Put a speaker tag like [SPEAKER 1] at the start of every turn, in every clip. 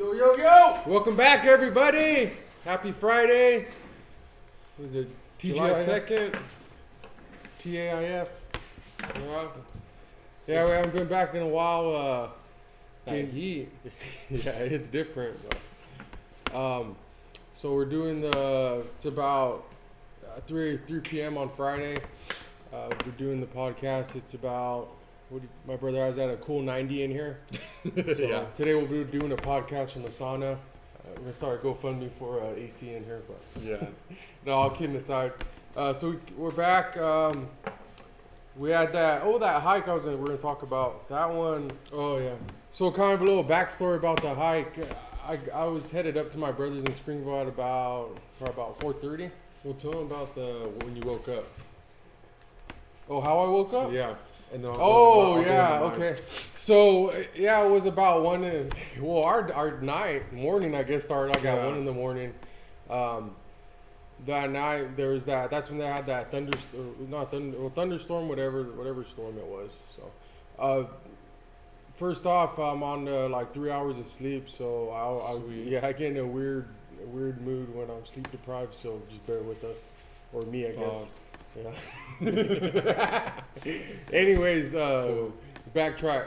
[SPEAKER 1] Yo, yo, yo! Welcome back, everybody. Happy Friday. Was it July 2nd? TAIF. Yeah, we haven't been back in a while. Heat. Yeah, it's different. So we're doing it's about 3 p.m. on Friday. We're doing the podcast. It's about, my brother has had a cool 90 in here. So yeah. Today we'll be doing a podcast from the sauna. We're going to start a GoFundMe for AC in here. But yeah. No, all kidding aside. So we're back. We had that hike we're going to talk about. That one. Oh, yeah. So kind of a little backstory about the hike. I was headed up to my brother's in Springville at about 4:30. Well, tell them about when you woke up. Oh, how I woke up? Yeah. And then okay. So yeah, it was about our morning I guess started like at 1 in the morning. That night there was that's when they had that thunderstorm, whatever storm it was. So first off, I'm on like 3 hours of sleep, so I get in a weird mood when I'm sleep deprived, so just bear with us, or me, I guess. Yeah. Anyways, cool. Backtrack.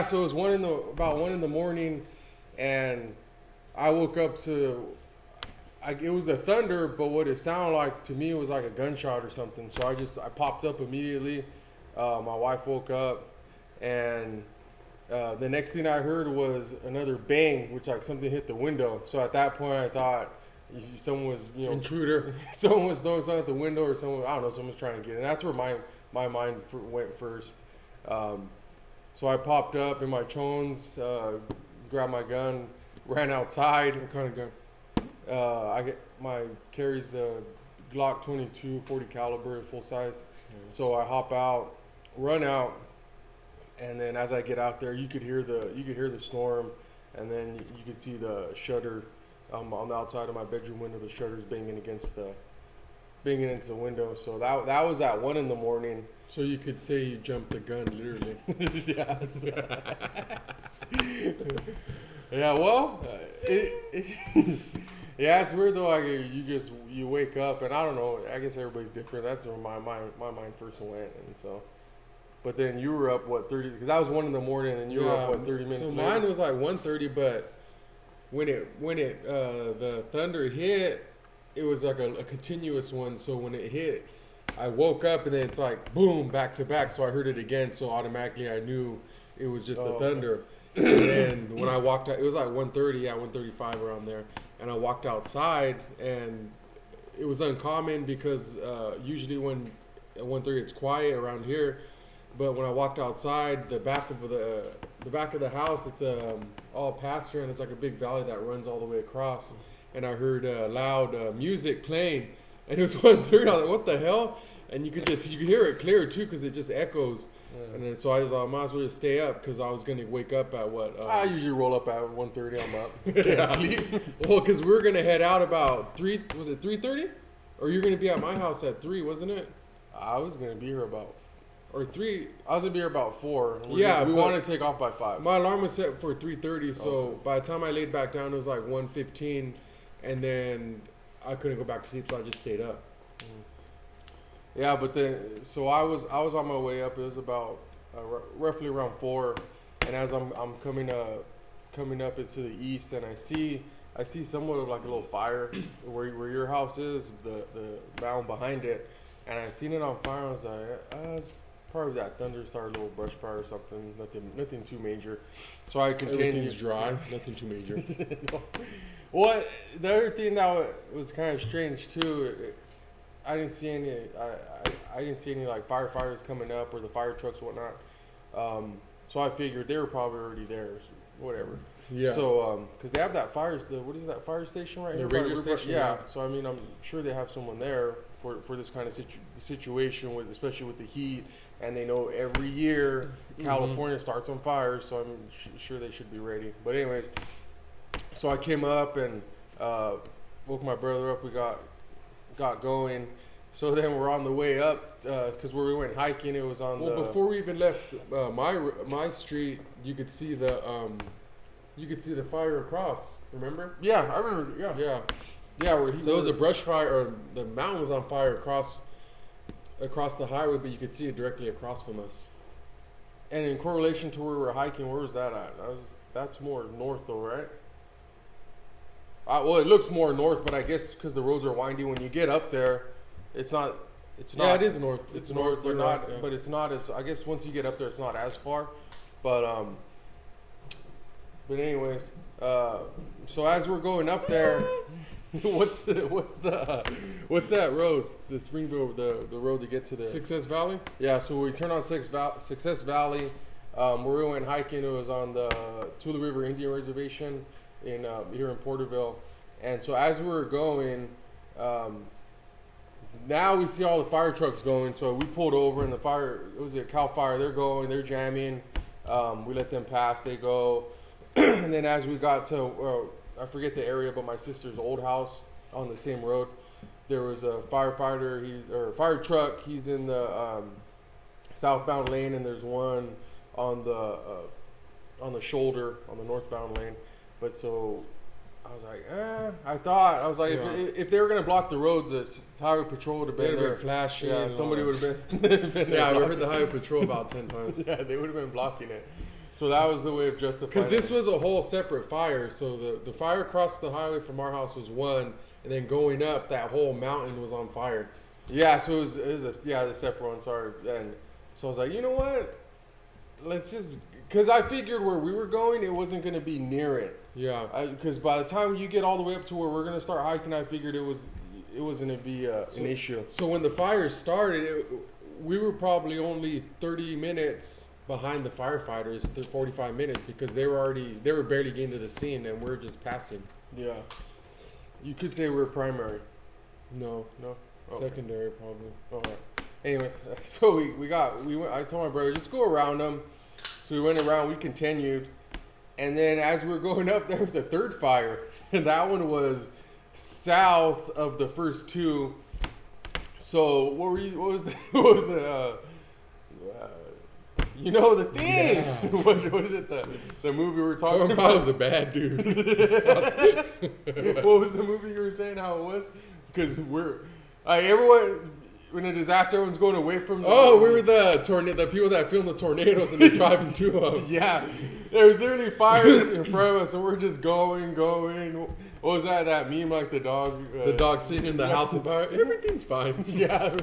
[SPEAKER 1] So it was about 1 in the morning, and I woke up to. It was the thunder, but what it sounded like to me was like a gunshot or something. So I popped up immediately. My wife woke up, and the next thing I heard was another bang, which like something hit the window. So at that point, I thought someone was, intruder. Someone was throwing something at the window, or someone was trying to get in. That's where my mind went first. So I popped up in my chones, grabbed my gun, ran outside. What kind of gun? Carries the Glock 22 40 caliber, full size. Mm-hmm. So I hop out, run out, and then as I get out there, you could hear the storm, and then you could see the shutter on the outside of my bedroom window. The shutter's banging into the window. So that was at 1 in the morning. So you could say you jumped the gun, literally. Yes. Yeah. Well. Yeah, it's weird though. You wake up, and I don't know. I guess everybody's different. That's where my mind first went, and so. But then you were up 30? Because that was 1 in the morning, and you were up 30 minutes. So later? Mine was like 1:30, but when the thunder hit, it was like a continuous one. So when it hit, I woke up, and then it's like boom, back to back. So I heard it again. So automatically I knew it was just the thunder. Okay. And then when I walked out, it was like 1:30, 1:35 around there. And I walked outside, and it was uncommon because usually when at 1:30 it's quiet around here. But when I walked outside, the back of the house, it's all pasture, and it's like a big valley that runs all the way across. And I heard loud music playing, and it was 1:30. I was like, "What the hell?" And you could hear it clear too because it just echoes. Yeah. And then so I was like, I might as well just stay up because I was gonna wake up at what? I usually roll up at 1:30. I'm up. Can't sleep. Well, because we were gonna head out about 3. Was it 3:30? Or you're gonna be at my house at 3, wasn't it? I was gonna be here about. Or 3. I was gonna be here about 4. We wanted to take off by 5. My alarm was set for 3:30, so okay. By the time I laid back down, it was like 1:15, and then I couldn't go back to sleep, so I just stayed up. Yeah, but then so I was on my way up. It was about roughly around 4, and as I'm coming up into the east, and I see somewhat of like a little fire where your house is, the mound behind it, and I seen it on fire. I was like, it's probably that thunder started a little brush fire or something. Nothing too major. So I continued. Everything's dry. Nothing too major. No. Well, the other thing that was kind of strange too. I didn't see any like firefighters coming up or the fire trucks or whatnot. So I figured they were probably already there, whatever. Yeah. So because they have that what is that fire station right here? The ranger station. Yeah. So I mean, I'm sure they have someone there for this kind of situation especially with the heat, and they know every year California starts on fire, so I'm sure they should be ready. But anyways, so I came up and woke my brother up. We got going. So then we're on the way up because where we went hiking, it was on before we even left my street, you could see the
[SPEAKER 2] You could see the fire across. Remember?
[SPEAKER 1] Yeah, I remember. Yeah.
[SPEAKER 2] Yeah.
[SPEAKER 1] Yeah.
[SPEAKER 2] So it was a brush fire, or the mountain was on fire across the highway, but you could see it directly across from us.
[SPEAKER 1] And in correlation to where we were hiking, where was that at? That's more north, though, right? Well, it looks more north, but I guess because the roads are windy, when you get up there, it's not.
[SPEAKER 2] Yeah, it is north.
[SPEAKER 1] It's north, but not.
[SPEAKER 2] Right, yeah.
[SPEAKER 1] But it's not as. I guess once you get up there, it's not as far. But anyways, so as we're going up there, what's that road? The Springville, the road to get to the
[SPEAKER 2] Success Valley.
[SPEAKER 1] Yeah, so we turned on Success Valley. Where we went hiking, it was on the Tula River Indian Reservation in here in Porterville. And so as we were going, now we see all the fire trucks going. So we pulled over, and it was a Cal Fire. They're going, they're jamming. We let them pass, they go. And then as we got to, I forget the area, but my sister's old house on the same road, there was a firefighter, or a fire truck. He's in the southbound lane, and there's one on the shoulder on the northbound lane. But so I was like, I was like,
[SPEAKER 2] yeah.
[SPEAKER 1] if they were gonna block the roads, the highway patrol would have been there,
[SPEAKER 2] flashing.
[SPEAKER 1] Yeah, somebody would have been.
[SPEAKER 2] Yeah, we heard the highway patrol about 10 times.
[SPEAKER 1] Yeah, they would have been blocking it. So that was the way of justifying.
[SPEAKER 2] Because this was a whole separate fire. So the fire across the highway from our house was one, and then going up, that whole mountain was on fire.
[SPEAKER 1] Yeah, so it was the separate one. Sorry, and so I was like, you know what? Let's just, because I figured where we were going, it wasn't going to be near it.
[SPEAKER 2] Yeah.
[SPEAKER 1] Because by the time you get all the way up to where we're going to start hiking, I figured it wasn't going to be an issue.
[SPEAKER 2] So when the fire started, we were probably only 30 minutes behind the firefighters, 45 minutes, because they were barely getting to the scene, and we're just passing.
[SPEAKER 1] Yeah. You could say we're primary.
[SPEAKER 2] No.
[SPEAKER 1] Okay.
[SPEAKER 2] Secondary, probably.
[SPEAKER 1] All right. Anyways, so I told my brother, just go around them. So we went around, we continued. And then as we were going up, there was a third fire. And that one was south of the first two. So what was the you know the thing. Yeah. What is it? The movie we were talking about?
[SPEAKER 2] I was a bad dude.
[SPEAKER 1] What was the movie you were saying how it was? Because everyone, when a disaster, everyone's going away from
[SPEAKER 2] we were the people that filmed the tornadoes, and they're driving to them.
[SPEAKER 1] Yeah, there was literally fires in front of us, and we're just going. What was that meme, like the dog?
[SPEAKER 2] The dog sitting in the house of fire. Everything's fine.
[SPEAKER 1] Yeah.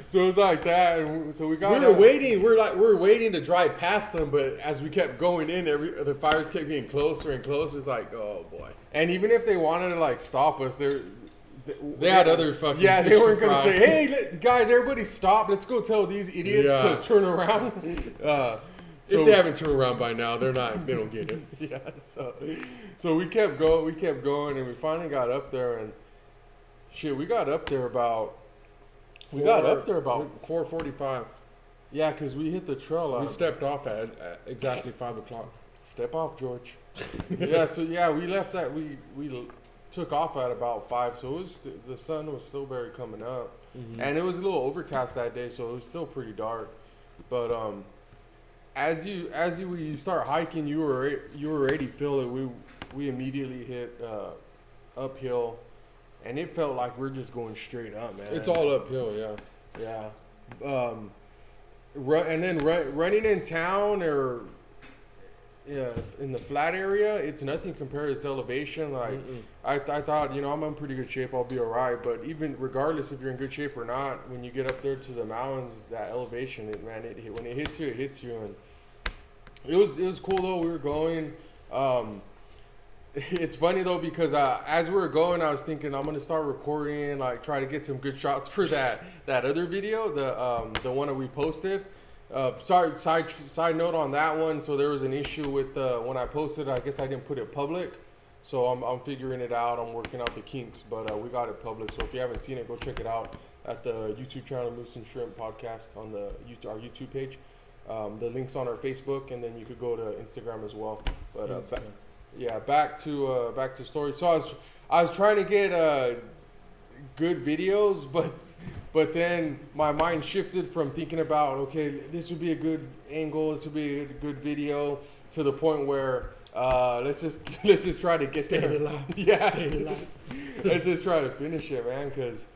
[SPEAKER 1] So it was like that, and so we were
[SPEAKER 2] waiting. We're waiting to drive past them, but as we kept going in, the fires kept getting closer and closer. It's like, oh boy.
[SPEAKER 1] And even if they wanted to like stop us,
[SPEAKER 2] they had other fucking.
[SPEAKER 1] Yeah, they weren't gonna say, "Hey guys, everybody stop! Let's go tell these idiots to turn around."
[SPEAKER 2] If they haven't turned around by now, they don't get it.
[SPEAKER 1] Yeah. So we kept going, and we finally got up there, and we got up there about.
[SPEAKER 2] 4:45.
[SPEAKER 1] Yeah, because we hit the trail.
[SPEAKER 2] We stepped off at exactly 5 o'clock.
[SPEAKER 1] Step off, George. Yeah, so we left at we took off at about 5, so it was the sun was still barely coming up, and it was a little overcast that day, so it was still pretty dark. But as you start hiking, you already feel it. We immediately hit uphill. And it felt like we're just going straight up, man.
[SPEAKER 2] It's all uphill, yeah.
[SPEAKER 1] Yeah. And then running in town or in the flat area, it's nothing compared to this elevation. Like I thought, I'm in pretty good shape. I'll be all right. But even regardless if you're in good shape or not, when you get up there to the mountains, that elevation, when it hits you, it hits you. And it was cool though. We were going. It's funny though because as we were going, I was thinking I'm gonna start recording, like try to get some good shots for that other video, the one that we posted. Side note on that one. So there was an issue with when I posted. I guess I didn't put it public, so I'm figuring it out. I'm working out the kinks, but we got it public. So if you haven't seen it, go check it out at the YouTube channel Moose and Shrimp Podcast on our YouTube page. The link's on our Facebook, and then you could go to Instagram as well. But back to story. So I was trying to get good videos, but then my mind shifted from thinking about, okay, this would be a good angle, this would be a good video, to the point where Let's just try to get
[SPEAKER 2] Stay
[SPEAKER 1] there.
[SPEAKER 2] alive.
[SPEAKER 1] Yeah.
[SPEAKER 2] Stay alive.
[SPEAKER 1] Let's just try to finish it, man, because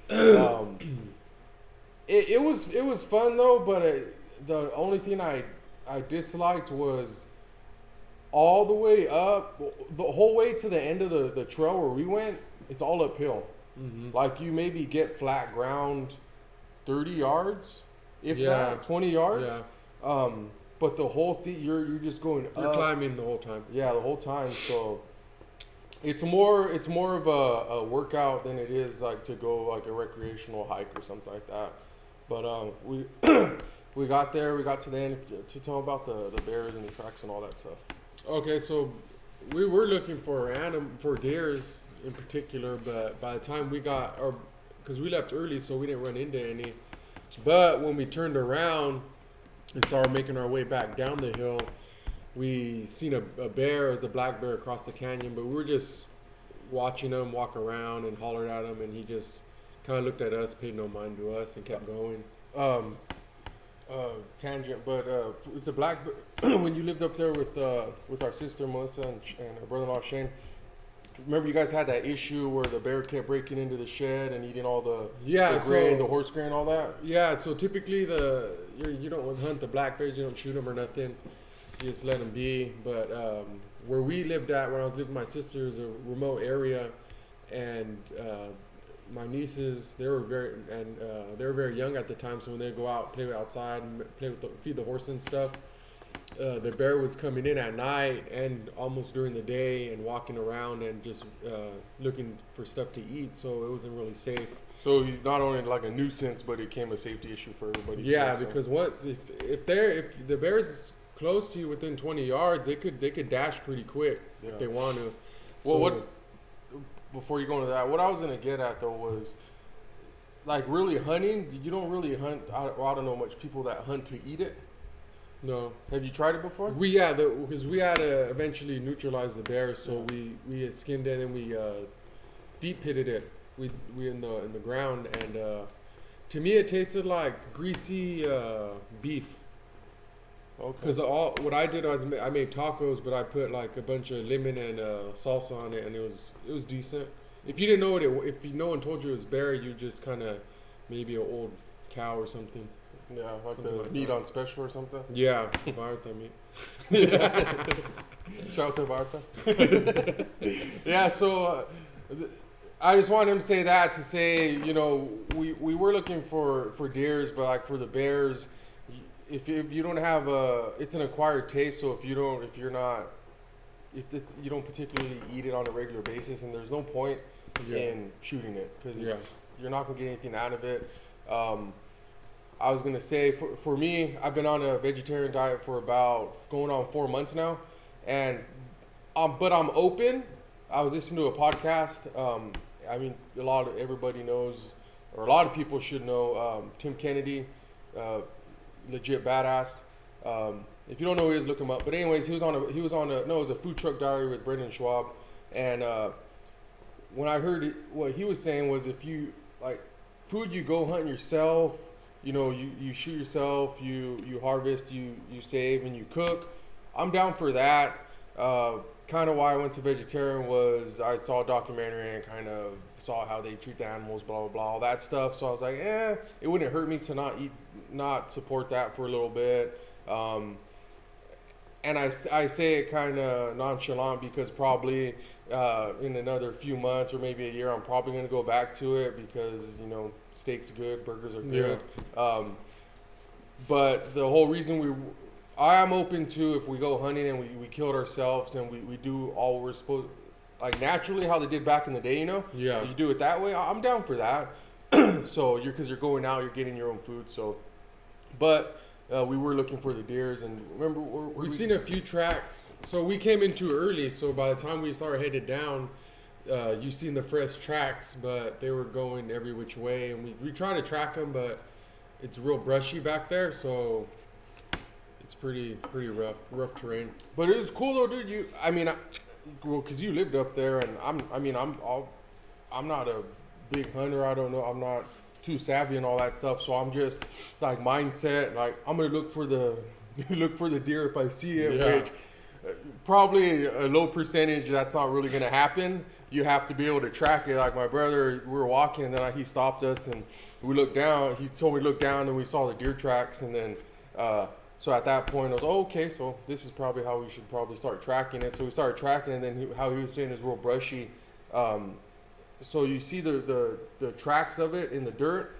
[SPEAKER 1] it was fun though. But the only thing I disliked was all the way up, the whole way to the end of the trail where we went. It's all uphill.
[SPEAKER 2] Mm-hmm.
[SPEAKER 1] Like you maybe get flat ground 30 yards, if that, 20 yards.
[SPEAKER 2] Yeah.
[SPEAKER 1] But the whole thing, you're just going
[SPEAKER 2] You're
[SPEAKER 1] up.
[SPEAKER 2] climbing the whole time.
[SPEAKER 1] Yeah, the whole time. So it's more of a workout than it is like to go like a recreational hike or something like that. But we we got there. We got to the end to tell about the bears and the tracks and all that stuff.
[SPEAKER 2] Okay, so we were looking for deers in particular, but by the time we got, or because we left early, so we didn't run into any. But when we turned around and started making our way back down the hill, we seen a bear. It was a black bear across the canyon, but we were just watching him walk around and hollered at him, and he just kind of looked at us, paid no mind to us, and kept going.
[SPEAKER 1] Tangent, but with the black, when you lived up there with our sister Melissa and our brother-in-law Shane, remember you guys had that issue where the bear kept breaking into the shed and eating all the grain, the horse grain, all that.
[SPEAKER 2] Yeah, so typically you don't hunt the black bears, you don't shoot them or nothing, you just let them be. But where we lived at, when I was living with my sister, is a remote area, and my nieces, they were very young at the time, so when they go out, play outside, and feed the horse and stuff, the bear was coming in at night and almost during the day and walking around and just looking for stuff to eat, so it wasn't really safe.
[SPEAKER 1] So he's not only like a nuisance, but it became a safety issue for everybody.
[SPEAKER 2] Yeah,
[SPEAKER 1] too,
[SPEAKER 2] because if the bear's close to you within 20 yards, they could dash pretty quick if they want to.
[SPEAKER 1] Well, before you go into that, what I was going to get at, though, was, like, really hunting, you don't really hunt, I don't know much people that hunt to eat it.
[SPEAKER 2] No.
[SPEAKER 1] Have you tried it before?
[SPEAKER 2] Because we had to eventually neutralize the bear, so we had skinned it and we deep pitted it. We in the ground, and to me it tasted like greasy beef.
[SPEAKER 1] Okay.
[SPEAKER 2] Because what I did was I made tacos, but I put like a bunch of lemon and salsa on it, and it was decent. If you didn't know if no one told you it was bear, you just kind of maybe an old cow or something.
[SPEAKER 1] Yeah, like
[SPEAKER 2] something
[SPEAKER 1] the
[SPEAKER 2] like
[SPEAKER 1] meat
[SPEAKER 2] that.
[SPEAKER 1] on special or something.
[SPEAKER 2] Yeah, Barta meat.
[SPEAKER 1] Yeah. Shout out to Barta. Yeah, so I just wanted him to say that to say, you know, we were looking for deers, but like for the bears, if you don't have it's an acquired taste. So if you don't particularly eat it on a regular basis, and there's no point in shooting it because you're not gonna get anything out of it. I was gonna say for me, I've been on a vegetarian diet for about going on 4 months now, and but I'm open. I was listening to a podcast. I mean, everybody knows, or a lot of people should know, Tim Kennedy, legit badass. If you don't know who he is, look him up. But anyways, it was a food truck diary with Brendan Schwab, and when I heard it, what he was saying was, if you like food, you go hunt yourself. You know, you shoot yourself, you harvest, you save, and you cook. I'm down for that. Kind of why I went to vegetarian was I saw a documentary and kind of saw how they treat the animals, blah, blah, blah, all that stuff. So I was like, it wouldn't hurt me to not support that for a little bit. And I say it kind of nonchalant because probably in another few months or maybe a year, I'm probably going to go back to it because, you know, steak's good, burgers are good. Yeah. But the whole reason I am open to, if we go hunting and we kill it ourselves and we do all we're supposed, like naturally how they did back in the day, you know?
[SPEAKER 2] Yeah.
[SPEAKER 1] You do it that way, I'm down for that. So because you're going out, you're getting your own food. So, but we were looking for the deers, and remember
[SPEAKER 2] we've seen a few tracks. So we came in too early. So by the time we started headed down, you seen the fresh tracks, but they were going every which way, and we try to track them, but it's real brushy back there, so it's pretty rough terrain.
[SPEAKER 1] But it was cool though, dude. Because you lived up there, and I'm not a big hunter. I don't know. I'm not too savvy and all that stuff. So I'm just like mindset. Like I'm gonna look for the deer if I see it.
[SPEAKER 2] Yeah.
[SPEAKER 1] Which probably a low percentage that's not really going to happen. You have to be able to track it. Like my brother, we were walking and then he stopped us and we looked down. He told me to look down and we saw the deer tracks. And then, so at that point I was, oh, okay, so this is probably how we should probably start tracking it. So we started tracking it, and then how he was saying is real brushy. So you see the tracks of it in the dirt,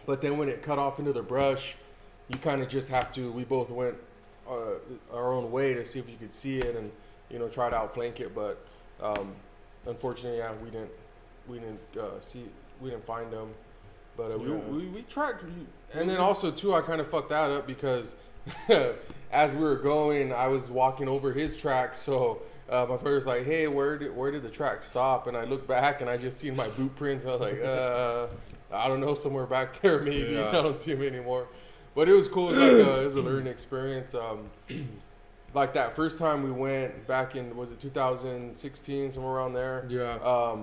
[SPEAKER 1] but then when it cut off into the brush, you kind of just have to, we both went our own way to see if you could see it and, you know, try to outflank it. But unfortunately, yeah, we didn't find them. But we tracked. And then also, too, I kind of fucked that up because as we were going, I was walking over his track. So my brother's like, hey, where did the track stop? And I looked back and I just seen my boot prints. I was like, I don't know, somewhere back there maybe. Yeah. I don't see him anymore. But it was cool. It was a learning experience. Like that first time we went back in, was it 2016, somewhere around there?
[SPEAKER 2] Yeah.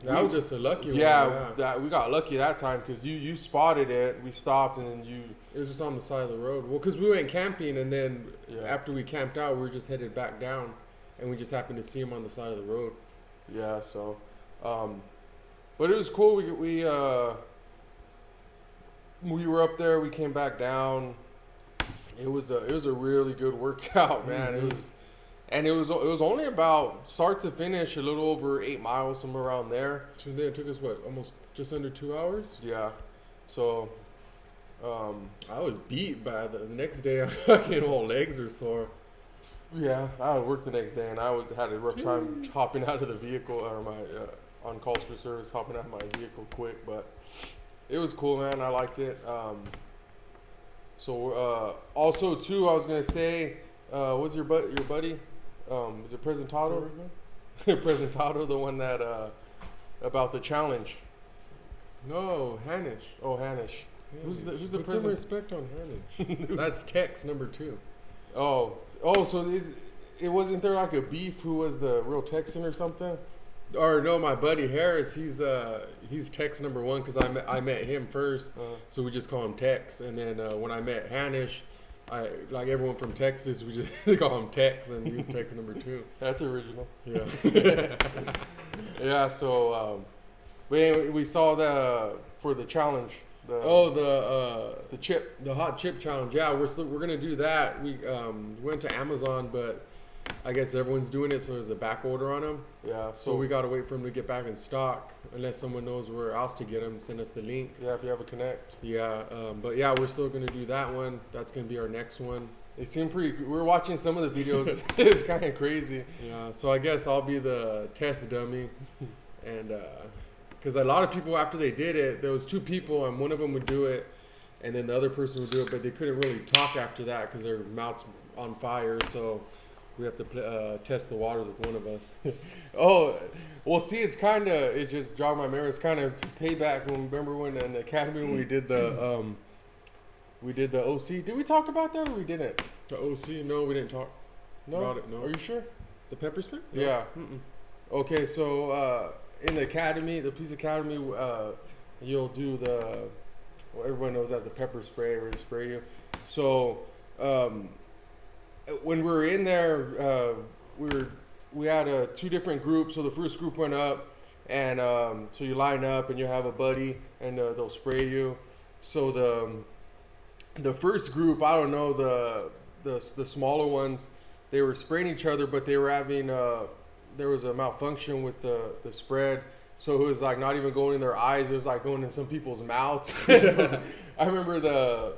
[SPEAKER 2] That was just a lucky one.
[SPEAKER 1] Yeah, we got lucky that time because you spotted it. We stopped and then
[SPEAKER 2] it was just on the side of the road. Well, because we went camping and then after we camped out, we were just headed back down, and we just happened to see him on the side of the road.
[SPEAKER 1] Yeah. So, but it was cool. We were up there. We came back down. It was a really good workout, man. Mm-hmm. It was only about start to finish a little over 8 miles, somewhere around there.
[SPEAKER 2] So then it took us almost just under 2 hours.
[SPEAKER 1] Yeah. So,
[SPEAKER 2] I was beat by the next day. Fucking whole legs were sore.
[SPEAKER 1] Yeah, I had work the next day, and I had a rough time hopping out of the vehicle or my on calls for service, hopping out of my vehicle quick, but it was cool, man. I liked it. So also too, I was gonna say, what's your buddy? Is it Presentado? Presentado, the one that about the challenge.
[SPEAKER 2] No, Hanish.
[SPEAKER 1] Oh, Hanish. Who's the
[SPEAKER 2] Put some respect on Hanish. That's Tex number 2.
[SPEAKER 1] Oh, so it wasn't there like a beef who was the real Texan or something?
[SPEAKER 2] Or no, my buddy Harris, he's Tex number 1 because I met him first, so we just call him Tex. And then when I met Hanish, like everyone from Texas, we just call him Tex, and he was Tex number 2.
[SPEAKER 1] That's original.
[SPEAKER 2] Yeah.
[SPEAKER 1] Yeah. So, but anyway, we saw for the challenge.
[SPEAKER 2] The
[SPEAKER 1] chip,
[SPEAKER 2] the hot chip challenge. Yeah, we're gonna do that. We went to Amazon, but I guess everyone's doing it, so there's a back order on them.
[SPEAKER 1] Yeah.
[SPEAKER 2] So we gotta wait for them to get back in stock, unless someone knows where else to get them. Send us the link.
[SPEAKER 1] Yeah, if you have a connect.
[SPEAKER 2] Yeah. But yeah, we're still gonna do that one. That's gonna be our next one.
[SPEAKER 1] They seem pretty. We're watching some of the videos. It's kind of crazy.
[SPEAKER 2] Yeah. So I guess I'll be the test dummy, and because a lot of people after they did it, there was 2 people, and one of them would do it, and then the other person would do it, but they couldn't really talk after that because their mouth's on fire. So we have to test the waters with one of us.
[SPEAKER 1] Oh, well, see, it just jogged my memory. It's kind of payback. Remember when in the academy we did the OC? Did we talk about that or we didn't?
[SPEAKER 2] The OC? No, we didn't talk about it. No.
[SPEAKER 1] Are you sure?
[SPEAKER 2] The pepper spray? No.
[SPEAKER 1] Yeah. Okay, so in the academy, the police academy, you'll do what everyone knows as the pepper spray, where they spray you. So when we were in there, we had 2 different groups. So the first group went up, and so you line up and you have a buddy, and they'll spray you. So the first group, I don't know, the smaller ones, they were spraying each other, but they were having there was a malfunction with the spread. So it was like not even going in their eyes. It was like going in some people's mouths. So I remember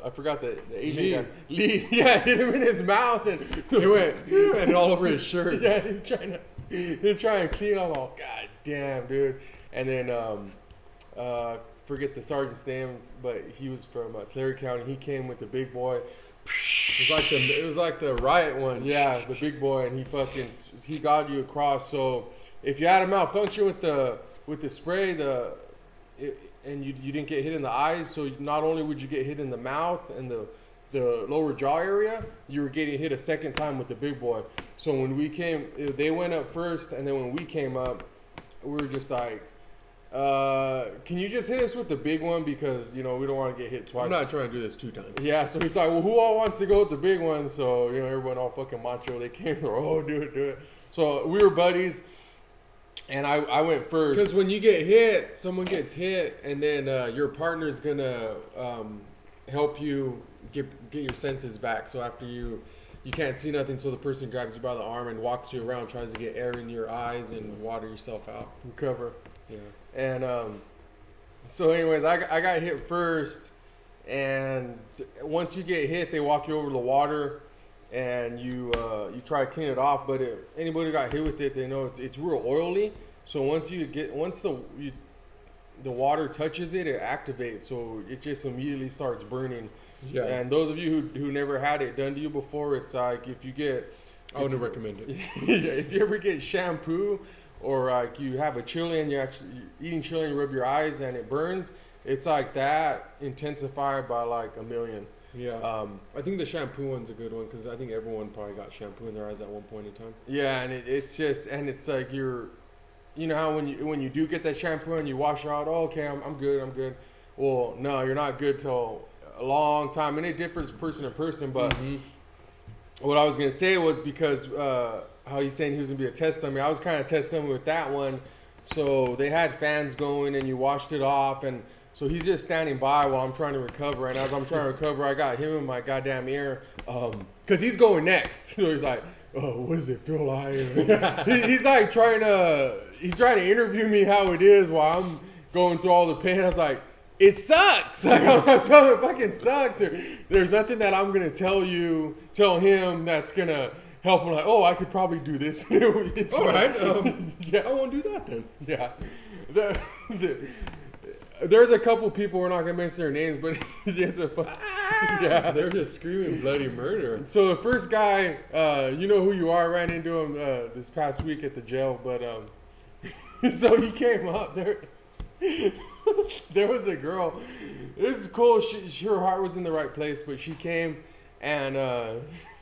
[SPEAKER 1] I forgot the Asian guy. Lee, yeah, hit him in his mouth and it went and all over his shirt. Yeah, he's trying to clean up. Oh, god damn, dude. And then forget the sergeant's name, but he was from Clary County. He came with the big boy. It was like the riot one. Yeah, the big boy, and he got you across. So if you had a malfunction with the spray, and you didn't get hit in the eyes, so not only would you get hit in the mouth and the lower jaw area, you were getting hit a second time with the big boy. So when we came, they went up first, and then when we came up, we were just like, Can you just hit us with the big one because we don't want to get hit twice.
[SPEAKER 2] I'm not trying to do this 2 times.
[SPEAKER 1] Yeah, so he's like, well, who all wants to go with the big one? So everyone all fucking macho. They came, oh, do it. So we were buddies, and I went first.
[SPEAKER 2] Because when you get hit, someone gets hit, and then your partner's gonna help you get your senses back. So after you can't see nothing, so the person grabs you by the arm and walks you around, tries to get air in your eyes and water yourself out.
[SPEAKER 1] Recover.
[SPEAKER 2] Yeah.
[SPEAKER 1] And so anyways, I got hit first, and once you get hit, they walk you over the water, and you try to clean it off. But anybody who got hit with it, they know it's real oily. So once the water touches it, it activates. So it just immediately starts burning.
[SPEAKER 2] Yeah.
[SPEAKER 1] And those of you who never had it done to you before, it's like if you get,
[SPEAKER 2] I wouldn't recommend it.
[SPEAKER 1] If you ever get shampoo, or like you have a chili and you're eating chili and you rub your eyes and it burns, it's like that intensified by like a million.
[SPEAKER 2] Yeah. I think the shampoo one's a good one because I think everyone probably got shampoo in their eyes at one point in time.
[SPEAKER 1] Yeah, and it's like how when you do get that shampoo and you wash it out, oh, okay, I'm good. Well, no, you're not good till a long time, and it differs person to person. But what I was gonna say was because how he's saying he was gonna be a test dummy, I was kind of test dummy with that one. So they had fans going, and you washed it off, and so he's just standing by while I'm trying to recover. And as I'm trying to recover, I got him in my goddamn ear, cause he's going next. So he's like, "Oh, what does it feel like?" he's like trying to interview me how it is while I'm going through all the pain. I was like, it sucks. Like, I'm telling him it fucking sucks. There's nothing that I'm gonna tell him that's gonna help him. Like, oh, I could probably do this. It's
[SPEAKER 2] all right.
[SPEAKER 1] Yeah, I won't do that then. Yeah. There's a couple people, we're not gonna mention their names, but it's a
[SPEAKER 2] yeah, they're just screaming bloody murder.
[SPEAKER 1] So the first guy, you know who you are, ran into him this past week at the jail, but so he came up there. There was a girl. This is cool. Her heart was in the right place, but she came and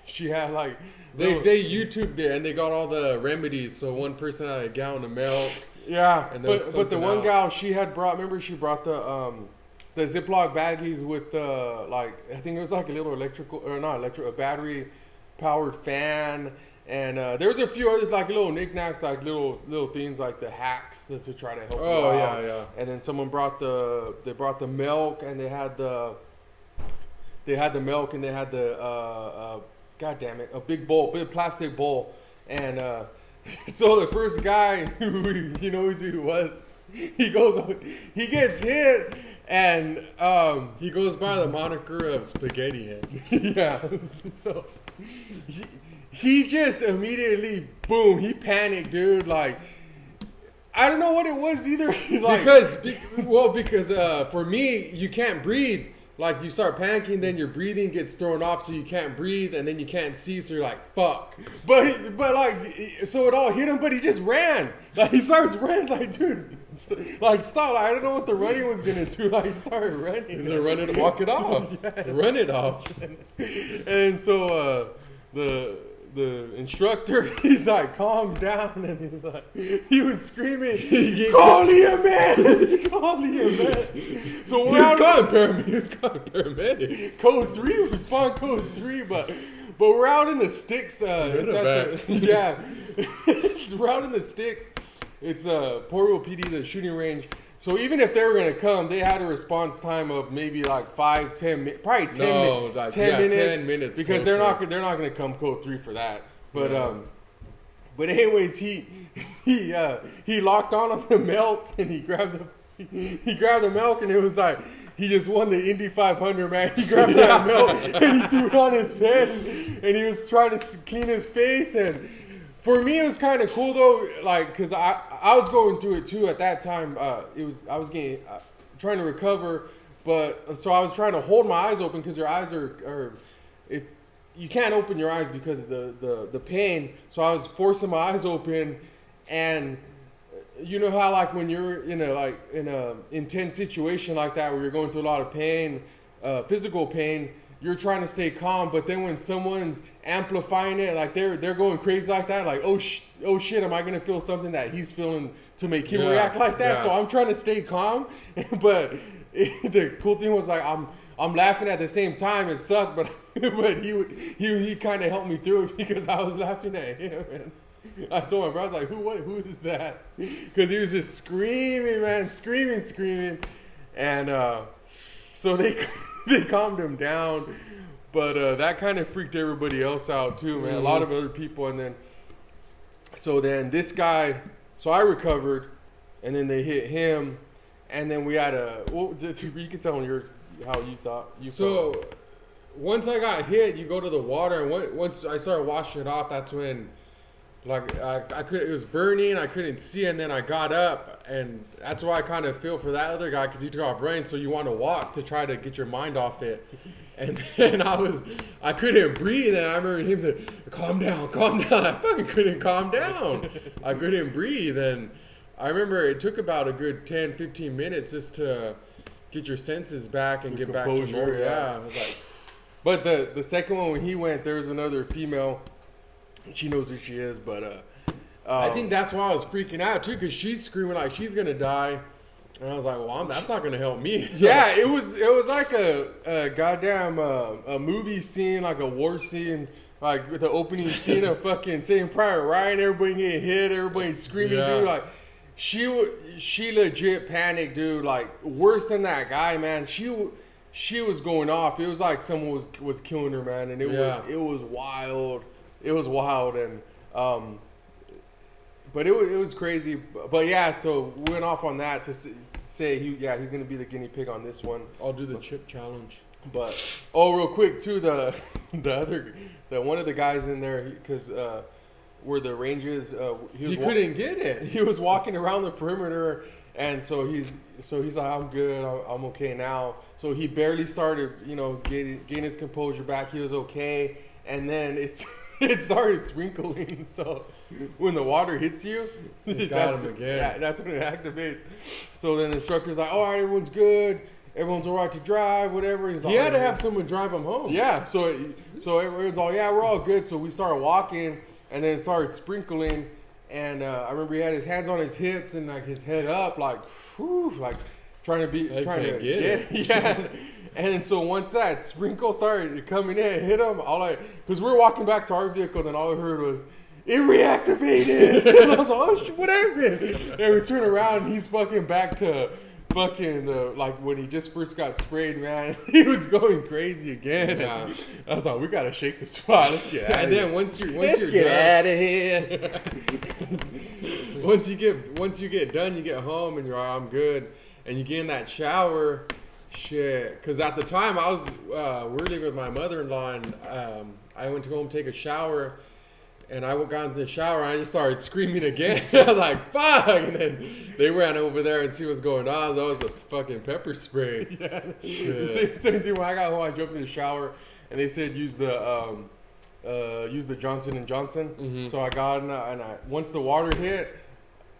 [SPEAKER 1] she had like
[SPEAKER 2] they YouTubed it and they got all the remedies. So one person had a gallon of milk.
[SPEAKER 1] Yeah,
[SPEAKER 2] and
[SPEAKER 1] but the one gal she had brought. Remember, she brought the Ziploc baggies with I think it was like a little a battery powered fan. And there was a few other like little knickknacks, like little things like the hacks to try to help.
[SPEAKER 2] Oh yeah.
[SPEAKER 1] And then someone brought the milk, and they had the milk, and they had the god damn it, a big plastic bowl. And so the first guy who knows who he was, he gets hit, and
[SPEAKER 2] he goes by the moniker of Spaghetti Head.
[SPEAKER 1] Yeah. So he just immediately, boom, he panicked, dude. Like, I don't know what it was either. Like,
[SPEAKER 2] because for me, you can't breathe. Like, you start panicking, then your breathing gets thrown off, so you can't breathe, and then you can't see, so you're like, fuck.
[SPEAKER 1] But like, so it all hit him, but he just ran. Like, he starts running. It's like, dude, like, stop. Like, I don't know what the running was going to do. Like, he started running.
[SPEAKER 2] He's going to run it, walk it off. Yeah. Run it off.
[SPEAKER 1] And so, the instructor, he's like, calm down, and he's like, he was screaming, call the ambulance, call the ambulance. So we're out
[SPEAKER 2] calling paramedics.
[SPEAKER 1] Code 3, respond code 3, but we're out in the sticks. It's we're out in the sticks. It's Portville PD, the shooting range. So even if they were gonna come, they had a response time of maybe like 5-10 minutes, probably 10 minutes, because they're not gonna come code 3 for that. But but anyways, he locked on the milk, and he grabbed the milk, and it was like he just won the Indy 500, man. He grabbed that milk and he threw it on his head, and he was trying to clean his face. And for me, it was kind of cool though, like, cause I was going through it too at that time. I was getting trying to recover, but so I was trying to hold my eyes open, because your eyes you can't open your eyes because of the pain. So I was forcing my eyes open, and you know how like when you're in a intense situation like that where you're going through a lot of pain, physical pain, you're trying to stay calm, but then when someone's amplifying it, like they're going crazy like that, like oh shit, am I gonna feel something that he's feeling to make him react like that? So I'm trying to stay calm, but the cool thing was like I'm laughing at the same time. It sucked, but he kind of helped me through it because I was laughing at him. And I told my brother, I was like, who is that? Because he was just screaming, man, screaming, and so they calmed him down, but that kind of freaked everybody else out too, man. A lot of other people, and then this guy, so I recovered, and then they hit him, and then we had you can tell how you thought you felt.
[SPEAKER 2] Once I got hit, you go to the water, and once I started washing it off, that's when like I could, it was burning, I couldn't see, and then I got up, and that's why I kind of feel for that other guy because he took off running, so you want to walk to try to get your mind off it. And then I couldn't breathe, and I remember him saying, calm down. I fucking couldn't calm down. I couldn't breathe, and I remember it took about a good 10-15 minutes just to get your senses back and get back to normal. Yeah, I was like,
[SPEAKER 1] but the second one when he went, there was another female. She knows who she is, but
[SPEAKER 2] I think that's why I was freaking out too, because she's screaming like she's gonna die, and I was like, well, that's not gonna help me.
[SPEAKER 1] Yeah, it was like a goddamn a movie scene, like a war scene, like with the opening scene of fucking Saving Private Ryan. Everybody getting hit, everybody screaming, dude. Like she legit panicked, dude. Like worse than that guy, man. She was going off. It was like someone was killing her, man, and it was wild. It was wild, and but it was crazy. But yeah, so we went off on that to say he's gonna be the guinea pig on this one.
[SPEAKER 2] I'll do the chip challenge.
[SPEAKER 1] But real quick too, the one of the guys in there, because where the ranges,
[SPEAKER 2] he couldn't get it.
[SPEAKER 1] He was walking around the perimeter, and so he's like, I'm good, I'm okay now. So he barely started, getting his composure back. He was okay, and then it started sprinkling. So when the water hits you, that's when it activates. So then the instructor's like, all right, everyone's good. Everyone's all right to drive, whatever.
[SPEAKER 2] He had to have someone drive him home.
[SPEAKER 1] Yeah, so everyone's all, we're all good. So we started walking, and then it started sprinkling. And I remember he had his hands on his hips and like his head up, like, whew, like trying to get it. Yeah. And so once that sprinkle started coming in, hit him, because we were walking back to our vehicle, then all I heard was, it reactivated. And I was like, oh shit, what happened? And we turn around, and he's fucking back to fucking like when he just first got sprayed, man. He was going crazy again. Yeah. I was like, we gotta shake the spot. Let's get out of here.
[SPEAKER 2] And then once you're
[SPEAKER 1] get out of here.
[SPEAKER 2] once you get done, you get home and you're like, I'm good, and you get in that shower. Shit, because at the time I was we were living with my mother-in-law, and I went to go home take a shower, and I got into the shower and I just started screaming again. I was like, fuck, and then they ran over there and see what's going on. That was the fucking pepper spray. Yeah.
[SPEAKER 1] Same thing when I got home. I jumped in the shower and they said use the Johnson & Johnson. Mm-hmm. So I got and I once the water hit,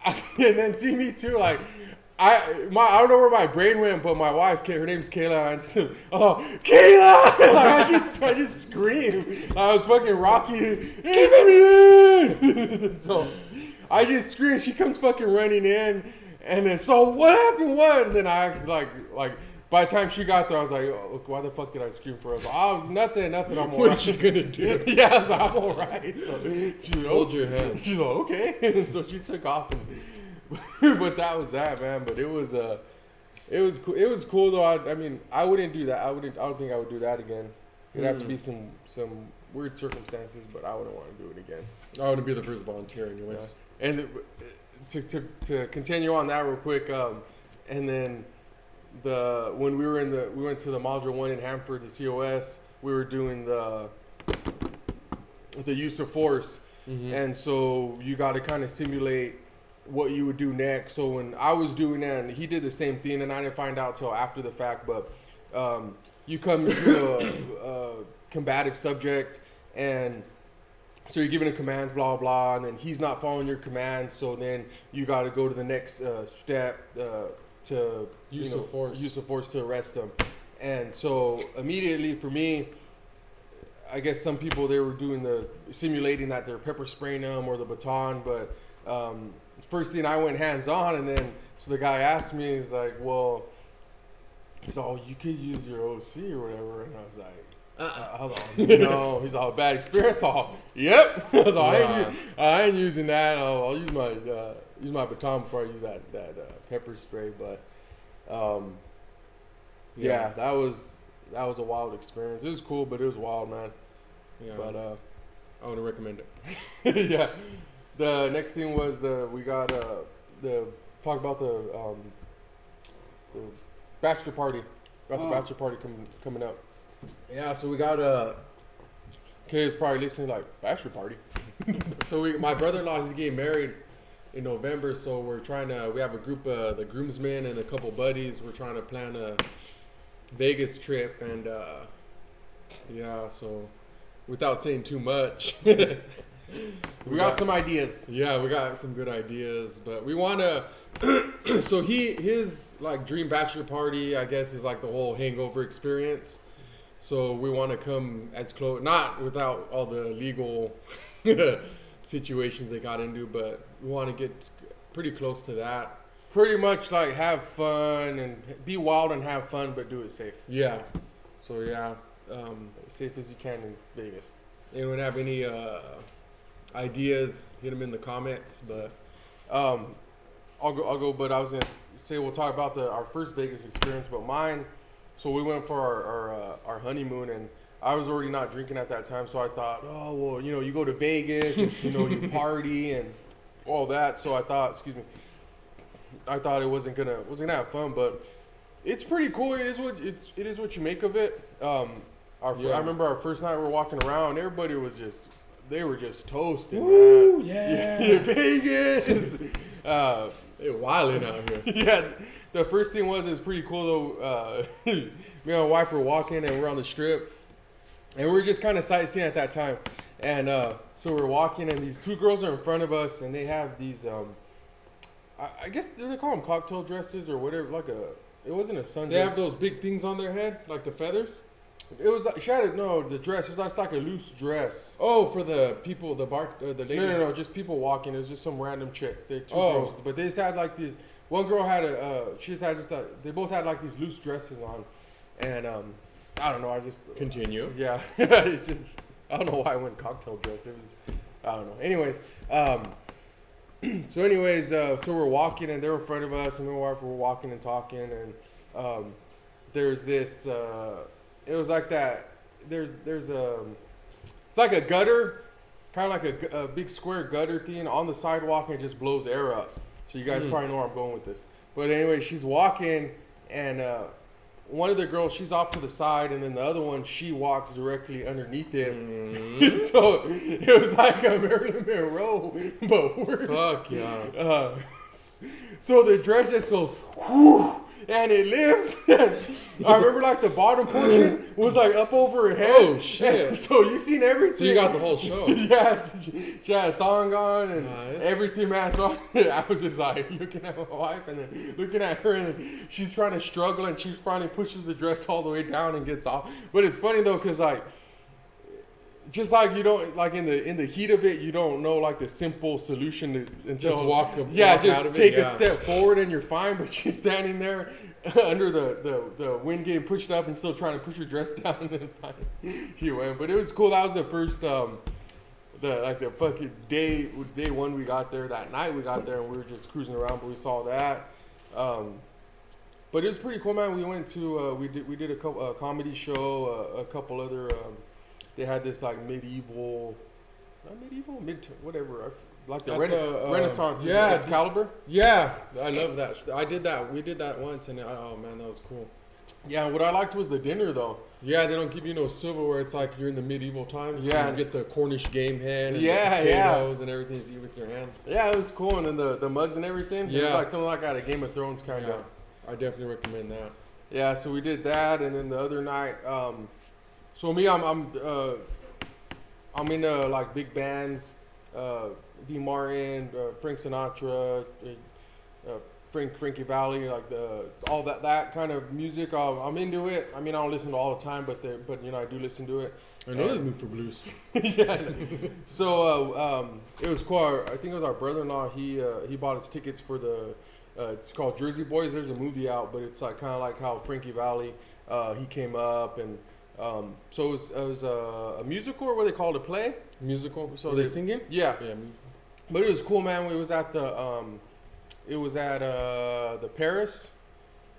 [SPEAKER 1] and then see me too, like I don't know where my brain went, but my wife, her name's Kayla, and I just, Kayla! Like, I just screamed. I was fucking Rocky. Keep me in! So I just screamed. She comes fucking running in, and then, so what happened? What? And then I acted like by the time she got there, I was like, oh, why the fuck did I scream for her? I was like, oh, nothing, I'm all right.
[SPEAKER 2] What's she gonna do?
[SPEAKER 1] Yeah, I was like, I'm all right. So she
[SPEAKER 2] hold your hand.
[SPEAKER 1] She's like, okay. And so she took off and but that was that, man. But it was cool. It was cool though. I mean, I wouldn't do that. I don't think I would do that again. It'd have to be some weird circumstances, but I wouldn't want to do it again.
[SPEAKER 2] I wouldn't be the first volunteer, anyways.
[SPEAKER 1] Yeah. And to continue on that real quick, and then when we went to the Module 1 in Hanford, the COS, we were doing the use of force, and so you got to kind of simulate what you would do next. So when I was doing that, and he did the same thing, and I didn't find out till after the fact, but you come into a combative subject, and so you're giving him commands, blah, blah, and then he's not following your commands, so then you got to go to the next step to use of force to arrest him. And so immediately for me, I guess some people they were doing the simulating that they're pepper spraying them or the baton, but first thing I went hands on, and then so the guy asked me, he's like, well, he's all, you could use your OC or whatever, and I was like. I was like, no. He's all, bad experience. All, yep. I was like, I ain't using that. I'll use my baton before I use that pepper spray. But yeah, that was a wild experience. It was cool, but it was wild, man.
[SPEAKER 2] Yeah.
[SPEAKER 1] But
[SPEAKER 2] I would recommend it.
[SPEAKER 1] yeah. The next thing was we got the talk about the bachelor party. Got the bachelor party coming up.
[SPEAKER 2] Yeah, so we got
[SPEAKER 1] kids probably listening like bachelor party.
[SPEAKER 2] So my brother-in-law is getting married in November, so we have a group of the groomsmen and a couple buddies. We're trying to plan a Vegas trip, and yeah, so without saying too much,
[SPEAKER 1] we got some ideas.
[SPEAKER 2] Yeah, we got some good ideas, but we want to. So his like dream bachelor party, I guess, is like the whole hangover experience. So we want to come as close, not without all the legal situations they got into, but we want to get pretty close to that.
[SPEAKER 1] Pretty much like have fun and be wild and have fun, but do it safe.
[SPEAKER 2] Yeah. So yeah,
[SPEAKER 1] safe as you can in Vegas.
[SPEAKER 2] Anyone have any ideas? Hit them in the comments. But
[SPEAKER 1] I'll go. But I was gonna say we'll talk about our first Vegas experience, but mine. So we went for our honeymoon, and I was already not drinking at that time. So I thought, oh well, you go to Vegas, it's, you party and all that. So I thought, it wasn't gonna have fun, but it's pretty cool. It is what you make of it. I remember our first night we were walking around, everybody was just toasting.
[SPEAKER 2] Woo,
[SPEAKER 1] man.
[SPEAKER 2] Yeah,
[SPEAKER 1] Vegas.
[SPEAKER 2] They're wilding out here.
[SPEAKER 1] Yeah. The first thing was pretty cool though. Me and my wife were walking and we're on the strip, and we were just kind of sightseeing at that time. And so we're walking, and these two girls are in front of us, and they have these I guess they call them cocktail dresses or whatever. It wasn't a sundress.
[SPEAKER 2] They have those big things on their head, like the feathers.
[SPEAKER 1] It was like the dress. It's like a loose dress.
[SPEAKER 2] Oh, for the people, the ladies.
[SPEAKER 1] No, just people walking. It was just some random chick. They two girls, but they just had like these. One girl had they both had like these loose dresses on, and I don't know. I just
[SPEAKER 2] continue.
[SPEAKER 1] Yeah, I don't know why I went cocktail dress. It was, I don't know. Anyways, so we're walking, and they're in front of us, and my wife were walking and talking, and there's this. It was like that. There's it's like a gutter, kind of like a big square gutter thing on the sidewalk, and it just blows air up. So you guys probably know where I'm going with this. But anyway, she's walking, and one of the girls, she's off to the side, and then the other one, she walks directly underneath it. So it was like a Marilyn Monroe, but worse.
[SPEAKER 2] Fuck yeah.
[SPEAKER 1] So the dress just goes, whoo, and it lifts. I remember like the bottom portion was like up over her head.
[SPEAKER 2] Oh shit!
[SPEAKER 1] And so you seen everything.
[SPEAKER 2] So you got the whole show.
[SPEAKER 1] Yeah, she had a thong on and everything, man. So I was just like looking at my wife and then looking at her, and then she's trying to struggle, and she finally pushes the dress all the way down and gets off. But it's funny though, cause like, just like you don't like in the heat of it, you don't know like the simple solution until
[SPEAKER 2] just walk
[SPEAKER 1] take a step forward and you're fine. But she's standing there under the wind getting pushed up and still trying to push her dress down, and then finally she went. But it was cool. That was the first the fucking day one we got there. That night we got there and we were just cruising around, but we saw that. But it was pretty cool, man. We went to we did a comedy show, a couple other. They had this like whatever, like the Renaissance.
[SPEAKER 2] Yeah,
[SPEAKER 1] Excalibur.
[SPEAKER 2] Yeah, I love that. I did that. We did that once, and oh man, that was cool.
[SPEAKER 1] Yeah, what I liked was the dinner though.
[SPEAKER 2] Yeah, they don't give you no silverware. It's like you're in the medieval times.
[SPEAKER 1] Yeah,
[SPEAKER 2] so you get the Cornish game hen and the potatoes and everything you eat with your hands.
[SPEAKER 1] Yeah, it was cool, and then the mugs and everything.
[SPEAKER 2] Yeah,
[SPEAKER 1] it was like something like out of Game of Thrones kind of.
[SPEAKER 2] I definitely recommend that.
[SPEAKER 1] Yeah, so we did that, and then the other night. So me, I'm into like big bands, Dean Martin, Frank Sinatra, Frankie Valli, like all that kind of music. I'm into it. I mean, I don't listen to all the time, but I do listen to it.
[SPEAKER 2] Another move for blues.
[SPEAKER 1] Yeah. So it was cool. I think it was our brother-in-law. He bought us tickets for the. It's called Jersey Boys. There's a movie out, but it's like kind of like how Frankie Valli he came up, and so it was a musical, or what they call it, a play.
[SPEAKER 2] Musical.
[SPEAKER 1] So
[SPEAKER 2] Were they singing?
[SPEAKER 1] Yeah.
[SPEAKER 2] Yeah.
[SPEAKER 1] But it was cool, man. It was at the Paris.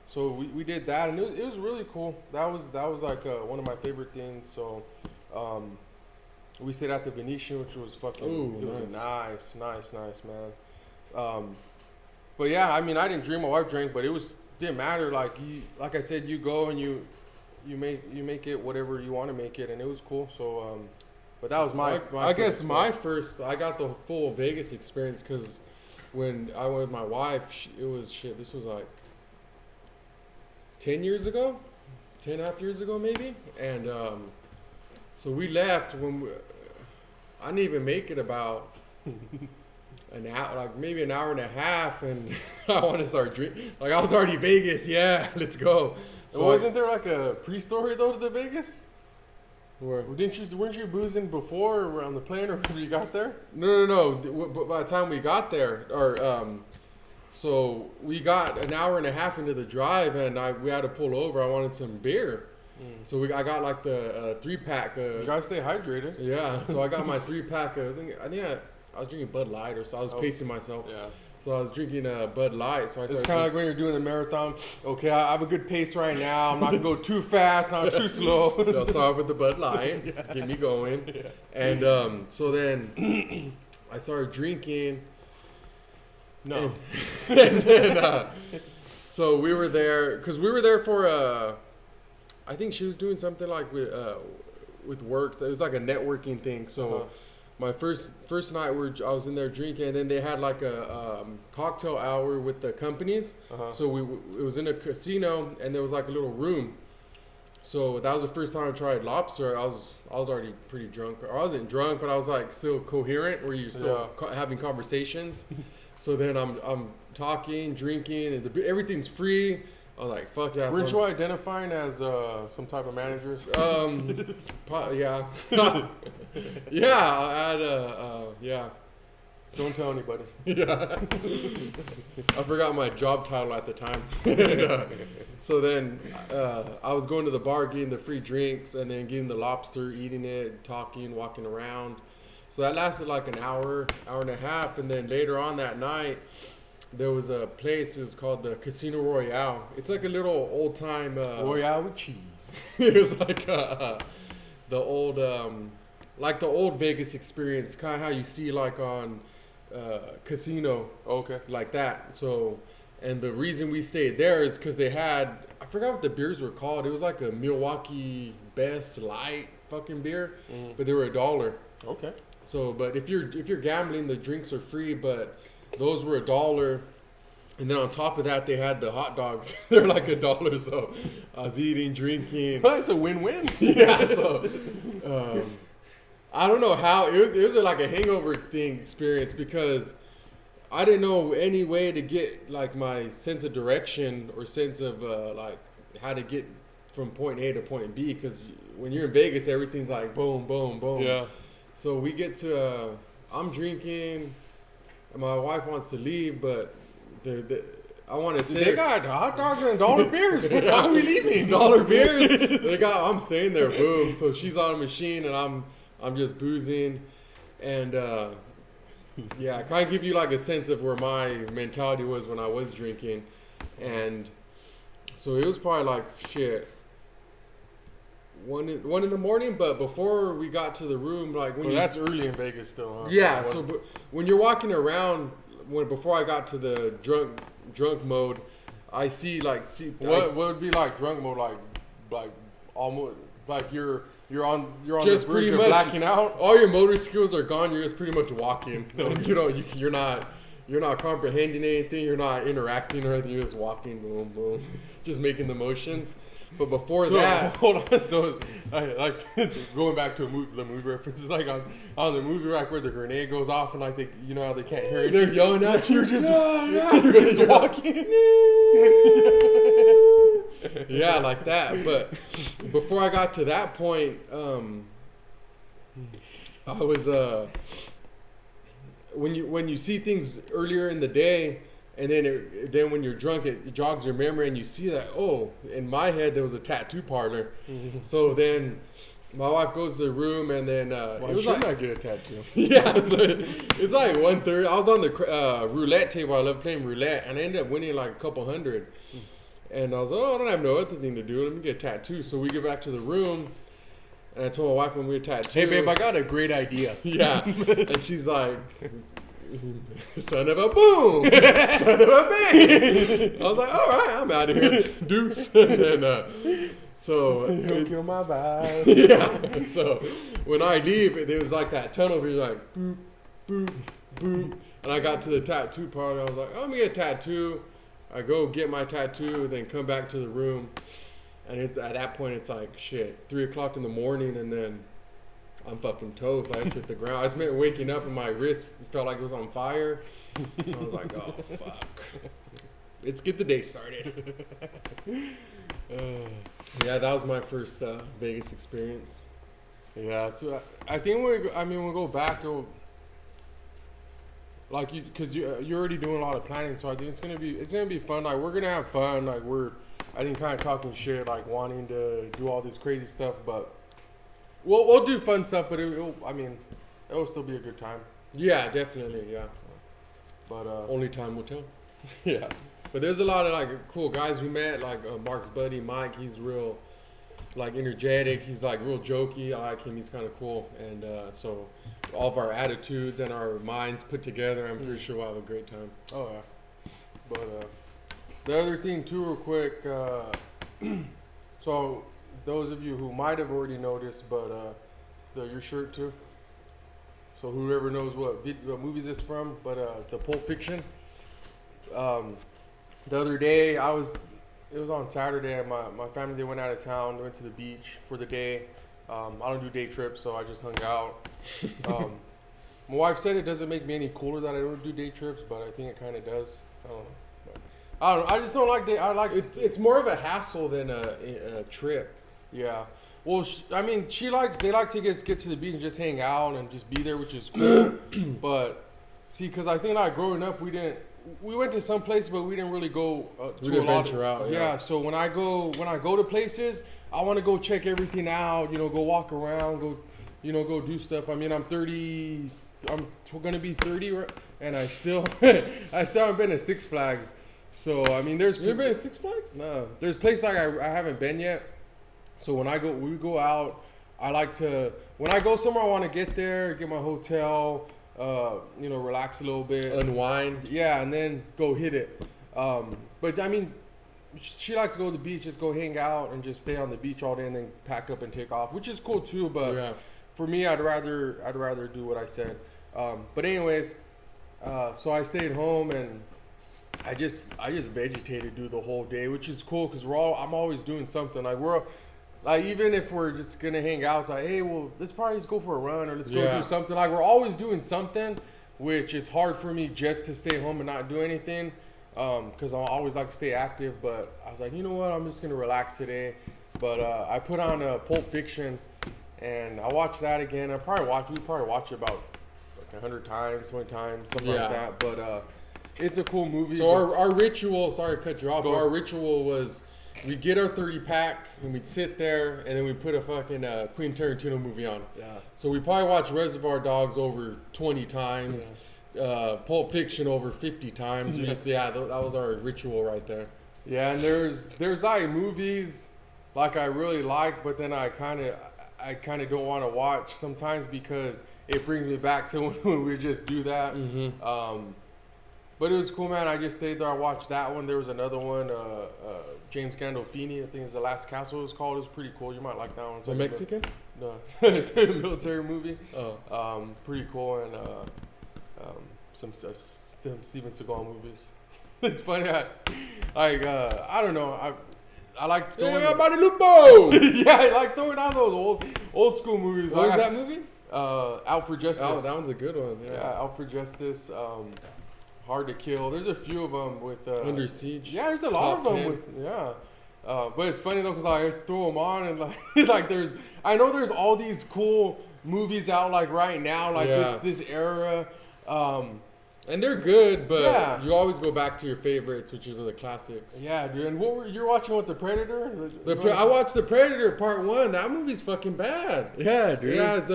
[SPEAKER 1] So we did that, and it was really cool. That was like one of my favorite things. So we stayed at the Venetian, which was fucking nice, man. But yeah, I mean, I didn't drink. My wife drank, but didn't matter. Like I said, you go and you make it whatever you want to make it, and it was cool. So, but that was my
[SPEAKER 2] I guess my first. I got the full Vegas experience because when I went with my wife, this was like 10 years ago, 10.5 years ago maybe, and so we left I didn't even make it about an hour, like maybe an hour and a half, and I want to start drinking. Like I was already Vegas, yeah, let's go.
[SPEAKER 1] So wasn't there like a pre-story though to the Vegas?
[SPEAKER 2] Where?
[SPEAKER 1] Weren't you boozing before or on the plane or when you got there?
[SPEAKER 2] No. By the time we got there, so we got an hour and a half into the drive, and we had to pull over. I wanted some beer, so I got like the 3-pack.
[SPEAKER 1] You gotta stay hydrated.
[SPEAKER 2] Yeah, so I got my 3-pack. I was drinking Bud Light, so I was pacing myself.
[SPEAKER 1] Yeah.
[SPEAKER 2] So I was drinking Bud Light. So
[SPEAKER 1] it's kind of like when you're doing a marathon. Okay, I have a good pace right now. I'm not gonna go too fast, not too slow.
[SPEAKER 2] I'll start with the Bud Light, get me going. Yeah. And so then I started drinking.
[SPEAKER 1] No.
[SPEAKER 2] And then, so we were there for I think she was doing something like with work. It was like a networking thing. So. My first night, I was in there drinking, and then they had like a cocktail hour with the companies. So it was in a casino, and there was like a little room. So that was the first time I tried lobster. I was already pretty drunk. Or I wasn't drunk, but I was like still coherent, where you're still having conversations. So then I'm talking, drinking, and everything's free. I was like, fuck that.
[SPEAKER 1] Weren't you identifying as some type of managers?
[SPEAKER 2] Yeah. Yeah, I had yeah.
[SPEAKER 1] Don't tell anybody.
[SPEAKER 2] Yeah. I forgot my job title at the time. So then I was going to the bar, getting the free drinks, and then getting the lobster, eating it, talking, walking around. So that lasted like an hour and a half. And then later on that night, there was a place. It was called the Casino Royale. It's like a little old time
[SPEAKER 1] Royale with cheese.
[SPEAKER 2] It was like the old Vegas experience, kind of how you see like on Casino.
[SPEAKER 1] Okay.
[SPEAKER 2] Like that. So, and the reason we stayed there is because they had, I forgot what the beers were called. It was like a Milwaukee Best Light fucking beer, but they were $1.
[SPEAKER 1] Okay.
[SPEAKER 2] So, but if you're gambling, the drinks are free, but those were $1, and then on top of that, they had the hot dogs. They're like $1. So I was eating, drinking.
[SPEAKER 1] It's a win-win.
[SPEAKER 2] Yeah. So I don't know how it was like a hangover thing experience, because I didn't know any way to get like my sense of direction or sense of like how to get from point A to point B. Because when you're in Vegas, everything's like boom, boom, boom.
[SPEAKER 1] Yeah.
[SPEAKER 2] So we get to I'm drinking. And my wife wants to leave, but I want to stay.
[SPEAKER 1] They got hot dogs and $1 beers. Why are we leaving?
[SPEAKER 2] $1 beers. I'm staying there. Boom. So she's on a machine, and I'm just boozing, and yeah, kind of give you like a sense of where my mentality was when I was drinking, and so it was probably like shit. 1 in the morning, but before we got to the room, like
[SPEAKER 1] that's early in Vegas still, huh?
[SPEAKER 2] Yeah, so when you're walking around, before I got to the drunk mode, I see
[SPEAKER 1] what would be like drunk mode, like almost like you're on
[SPEAKER 2] just
[SPEAKER 1] the verge
[SPEAKER 2] pretty
[SPEAKER 1] of
[SPEAKER 2] much
[SPEAKER 1] blacking out.
[SPEAKER 2] All your motor skills are gone. You're just pretty much walking. You're not comprehending anything. You're not interacting or anything. You're just walking, boom, boom, just making the motions. But before that,
[SPEAKER 1] hold on. So, I like going back to the movie references, like on the movie, like where the grenade goes off, and like they, you know how they can't hear it.
[SPEAKER 2] they're yelling at you.
[SPEAKER 1] You're just, you're just walking.
[SPEAKER 2] Yeah, like that. But before I got to that point, I was when you see things earlier in the day, and then when you're drunk, it jogs your memory, and you see that, oh, in my head there was a tattoo parlor. So then my wife goes to the room, and then
[SPEAKER 1] Why should I get a tattoo?
[SPEAKER 2] yeah, so it's like 1:30. I was on the roulette table. I love playing roulette, and I ended up winning like a couple hundred. And I was like, oh, I don't have no other thing to do. Let me get a tattoo. So we get back to the room, and I told my wife when we get a tattoo.
[SPEAKER 1] Hey, babe, I got a great idea.
[SPEAKER 2] Yeah. And she's like, son of a boom. Son of a bang. I was like, all right, I'm out of here. Deuce. And then, so.
[SPEAKER 1] You'll kill my vibe.
[SPEAKER 2] Yeah. So when I leave, it was like that tunnel where you're like, boop, boop, boop. And I got to the tattoo parlor. I was like, oh, I'm going to get a tattoo. I go get my tattoo, then come back to the room. And it's at that point, it's like, shit, 3 o'clock in the morning, and then I'm fucking toast. I just hit the ground. I just meant waking up, and my wrist felt like it was on fire. I was like, oh, fuck. Let's get the day started. Yeah, that was my first Vegas experience.
[SPEAKER 1] Yeah, so I think we'll go back. Like because you're already doing a lot of planning, so I think it's gonna be fun. Like we're gonna have fun. Like I think kind of talking shit, like wanting to do all this crazy stuff, but we'll do fun stuff. But it'll still be a good time.
[SPEAKER 2] Yeah, definitely. Yeah,
[SPEAKER 1] but
[SPEAKER 2] only time will tell.
[SPEAKER 1] Yeah,
[SPEAKER 2] but there's a lot of like cool guys we met. Like Mark's buddy Mike, he's real like energetic. He's like real jokey. I like him. He's kind of cool, and so. All of our attitudes and our minds put together, I'm pretty sure we'll have a great time.
[SPEAKER 1] Oh yeah, but the other thing too, real quick. So those of you who might have already noticed, but your shirt too. So whoever knows what movie this from, but the Pulp Fiction. The other day it was on Saturday, and my family, they went out of town, went to the beach for the day. I don't do day trips, so I just hung out. My wife said it doesn't make me any cooler that I don't do day trips, but I think it kind of does. I don't know. I just don't like day. I like
[SPEAKER 2] it's more of a hassle than a trip.
[SPEAKER 1] Yeah. Well, they like to get to the beach and just hang out and just be there, which is cool. But see, because I think like growing up, we went to some places, but we didn't really go to a lot
[SPEAKER 2] venture out.
[SPEAKER 1] Yeah. So when I go to places, I want to go check everything out, go walk around, go do stuff. I mean, I'm 30, I'm going to be 30, and I still haven't been to Six Flags. So, I mean,
[SPEAKER 2] You ever been to Six Flags?
[SPEAKER 1] No. There's places like I haven't been yet. So when we go out, I like to, when I go somewhere, I want to get there, get my hotel, relax a little bit.
[SPEAKER 2] Unwind.
[SPEAKER 1] Yeah, and then go hit it. But, I mean, she likes to go to the beach, just go hang out and just stay on the beach all day and then pack up and take off, which is cool too. But
[SPEAKER 2] yeah.
[SPEAKER 1] For me, I'd rather do what I said. But anyways, so I stayed home and I just vegetated through the whole day, which is cool because I'm always doing something. Like even if we're just gonna hang out, it's like, hey, well, let's probably just go for a run or let's go do something. Like we're always doing something, which it's hard for me just to stay home and not do anything. Because I always like to stay active, but I was like, you know what, I'm just going to relax today. But I put on Pulp Fiction, and I watched that again. We probably watch it about like 100 times, 20 times, something like that. But it's a cool movie.
[SPEAKER 2] So our ritual, sorry to cut you off, but our ritual was we'd get our 30-pack, and we'd sit there, and then we'd put a fucking Quentin Tarantino movie on.
[SPEAKER 1] Yeah.
[SPEAKER 2] So we probably watched Reservoir Dogs over 20 times. Yeah. Pulp Fiction over 50 times. That was our ritual right there.
[SPEAKER 1] Yeah, and there's like movies like I really like, but then I kind of don't want to watch sometimes because it brings me back to when we just do that.
[SPEAKER 2] Mm-hmm.
[SPEAKER 1] But it was cool, man. I just stayed there. I watched that one. There was another one, James Gandolfini. I think it's The Last Castle. It's called. It was pretty cool. You might like that one. It's
[SPEAKER 2] like Mexican?
[SPEAKER 1] No, military movie.
[SPEAKER 2] Oh,
[SPEAKER 1] pretty cool and. Some Steven Seagal movies. It's funny. I don't know. I like throwing.
[SPEAKER 2] Yeah, Lupo.
[SPEAKER 1] Yeah, I like throwing out those old school movies.
[SPEAKER 2] What was that movie?
[SPEAKER 1] Out for Justice.
[SPEAKER 2] Oh, that one's a good one.
[SPEAKER 1] Yeah, Out for Justice. Hard to Kill. There's a few of them with
[SPEAKER 2] Under Siege.
[SPEAKER 1] Yeah, there's a lot of them
[SPEAKER 2] 10.
[SPEAKER 1] with but it's funny though because I throw them on and like like I know there's all these cool movies out like right now like this era.
[SPEAKER 2] And they're good, but you always go back to your favorites, which are the classics.
[SPEAKER 1] Yeah, dude. And you're watching with The Predator?
[SPEAKER 2] I watched The Predator Part 1. That movie's fucking bad.
[SPEAKER 1] Yeah, dude.
[SPEAKER 2] It has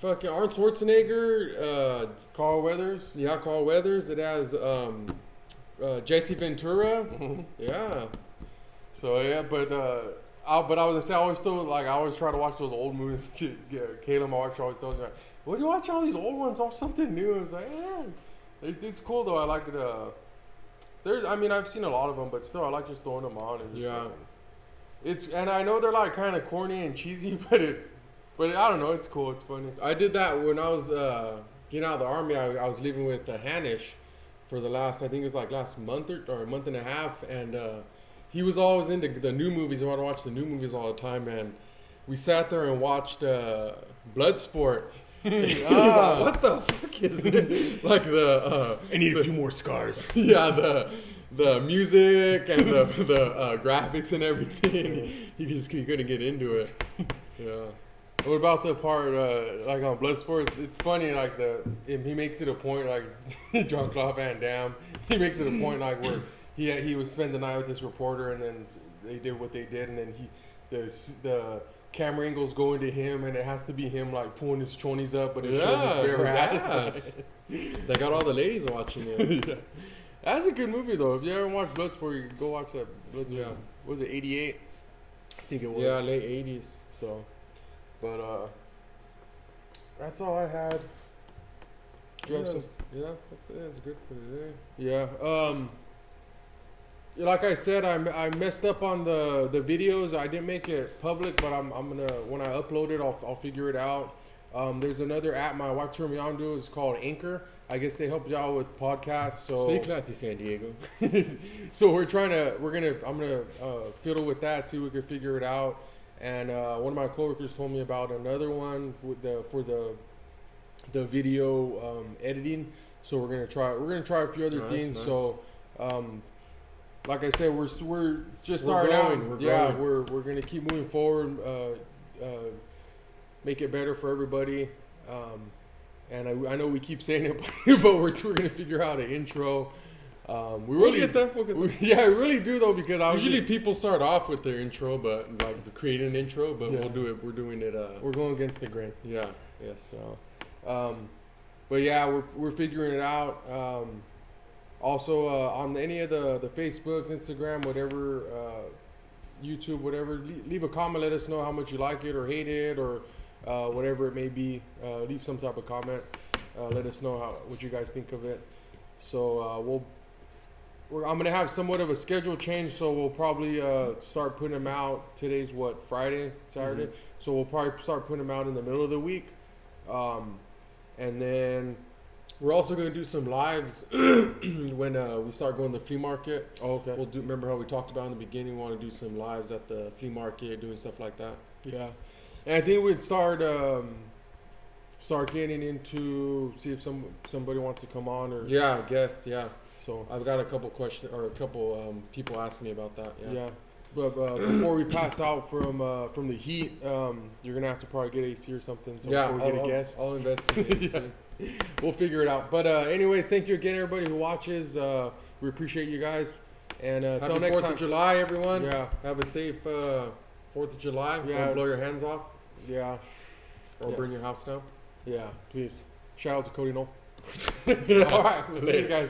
[SPEAKER 2] fucking Arnold Schwarzenegger,
[SPEAKER 1] Carl Weathers.
[SPEAKER 2] Yeah, Carl Weathers. It has Jesse Ventura. Yeah.
[SPEAKER 1] So yeah, but I was gonna say I always try to watch those old movies. Caleb, my wife, always tells me, "What do you watch all these old ones? Watch something new." It's like, it's cool though. I like it. I've seen a lot of them, but still, I like just throwing them on and and I know they're like kind of corny and cheesy, but I don't know. It's cool. It's funny.
[SPEAKER 2] I did that when I was getting out of the army. I was living with Hanish for the last month or a month and a half, and he was always into the new movies. He wanted to watch the new movies all the time, and we sat there and watched Bloodsport. He's like, what the fuck is this? Like
[SPEAKER 1] I need a few more scars.
[SPEAKER 2] Yeah, the music and the graphics and everything. He couldn't get into it. Yeah.
[SPEAKER 1] What about the part like on Bloodsport? It's funny like he makes it a point like Jean-Claude Van Damme. He makes it a point like where he would spend the night with this reporter and then they did what they did and then the camera angles go into him and it has to be him like pulling his chonies up, but it shows his bare ass.
[SPEAKER 2] They got all the ladies watching it.
[SPEAKER 1] Yeah. That's a good movie though. If you ever watched Bloodsport, you can go watch that. Yeah. Was it 88? I think it was.
[SPEAKER 2] Yeah, late 80s.
[SPEAKER 1] So, but that's all I had.
[SPEAKER 2] That's good for today.
[SPEAKER 1] Yeah. Like I said, I messed up on the videos. I didn't make it public, but I'm gonna when I upload it, I'll figure it out. There's another app my wife turned me on to. It's called Anchor. I guess they help you out with podcasts. So
[SPEAKER 2] stay classy, San Diego.
[SPEAKER 1] So I'm gonna fiddle with that, see if we can figure it out. And one of my coworkers told me about another one for the video editing. So we're gonna try a few other things. Nice. So. Like I said, we're just starting out. We're gonna keep moving forward, make it better for everybody. And I know we keep saying it, but we're gonna figure out an intro. We'll get there. Yeah, we really do though because
[SPEAKER 2] usually people start off with their intro, but like create an intro, but we'll do it. We're doing it.
[SPEAKER 1] We're going against the grain.
[SPEAKER 2] Yeah. Yes.
[SPEAKER 1] So, but yeah, we're figuring it out. Also, on any of the Facebook, Instagram, whatever, YouTube, whatever, leave a comment. Let us know how much you like it or hate it or whatever it may be. Leave some type of comment. Let us know what you guys think of it. So I'm gonna have somewhat of a schedule change. So we'll probably start putting them out. Today's Friday, Saturday. Mm-hmm. So we'll probably start putting them out in the middle of the week, and then.
[SPEAKER 2] We're also going to do some lives when we start going to the flea market.
[SPEAKER 1] Oh, okay.
[SPEAKER 2] Remember how we talked about in the beginning, we want to do some lives at the flea market, doing stuff like that.
[SPEAKER 1] Yeah. And I think we'd start getting into, see if somebody wants to come on or.
[SPEAKER 2] Yeah, guest, yeah.
[SPEAKER 1] So
[SPEAKER 2] I've got a couple questions or a couple people asking me about that. Yeah.
[SPEAKER 1] But before we pass out from the heat, you're going to have to probably get AC or something. So before we get a guest.
[SPEAKER 2] I'll invest in AC.
[SPEAKER 1] Yeah. We'll figure it out. But anyways, thank you again, everybody who watches. We appreciate you guys. And until next
[SPEAKER 2] 4th
[SPEAKER 1] time.
[SPEAKER 2] of July, everyone.
[SPEAKER 1] Yeah.
[SPEAKER 2] Have a safe 4th of July.
[SPEAKER 1] Yeah.
[SPEAKER 2] Don't blow your hands off.
[SPEAKER 1] Yeah.
[SPEAKER 2] Or burn your house down.
[SPEAKER 1] Yeah, please. Shout out to Cody Knoll. All right. We'll see you guys.